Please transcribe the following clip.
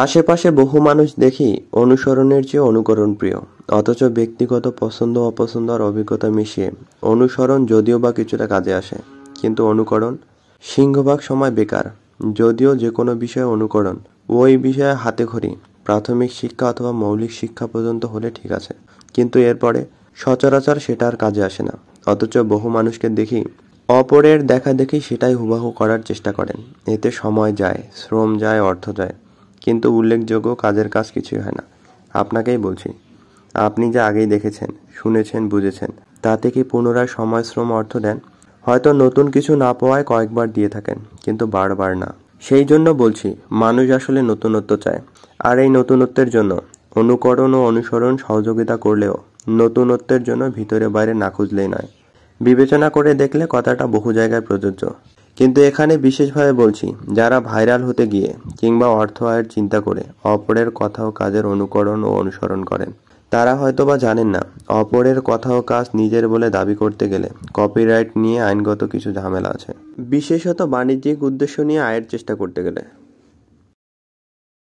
আশেপাশে বহু মানুষ দেখি অনুসরণের চেয়ে অনুকরণ প্রিয়, অথচ ব্যক্তিগত পছন্দ অপছন্দ আর অভিজ্ঞতা মিশিয়ে অনুসরণ যদিও বা কিছুটা কাজে আসে, কিন্তু অনুকরণ সিংহভাগ সময় বেকার। যদিও যে কোনো বিষয়ে অনুকরণ ওই বিষয়ে হাতেখড়ি, প্রাথমিক শিক্ষা অথবা মৌলিক শিক্ষা পর্যন্ত হলে ঠিক আছে, কিন্তু এরপরে সচরাচর সেটা আর কাজে আসে না। অথচ বহু মানুষকে দেখি অপরের দেখা দেখি সেটাই হুবহু করার চেষ্টা করেন। এতে সময় যায়, শ্রম যায়, অর্থ যায়, কিন্তু উল্লেখযোগ্য কাজের কাজ কিছুই হয় না। আপনাকেই বলছি, আপনি যা আগেই দেখেছেন, শুনেছেন, বুঝেছেন, তাতে কি পুনরায় সময়, শ্রম, অর্থ দেন? হয়তো নতুন কিছু না পাওয়ায় কয়েকবার দিয়ে থাকেন, কিন্তু বারবার না। সেই জন্য বলছি, মানুষ আসলে নতুনত্ব চায়। আর এই নতুনত্বের জন্য অনুকরণ ও অনুসরণ সহযোগিতা করলেও নতুনত্বের জন্য ভিতরে বাইরে না খুঁজলেই নয়। বিবেচনা করে দেখলে কথাটা বহু জায়গায় প্রযোজ্য। কিন্তু এখানে বিশেষভাবে বলছি, যারা ভাইরাল হতে গিয়ে কিংবা অর্থ আয়ের চিন্তা করে অপরের কথা ও কাজের অনুকরণ ও অনুসরণ করেন, তারা হয়তোবা জানেন না অপরের কথা ও কাজ নিজের বলে দাবি করতে গেলে কপিরাইট নিয়ে আইনগত কিছু ঝামেলা আছে, বিশেষত বাণিজ্যিক উদ্দেশ্য নিয়ে আয়ের চেষ্টা করতে গেলে।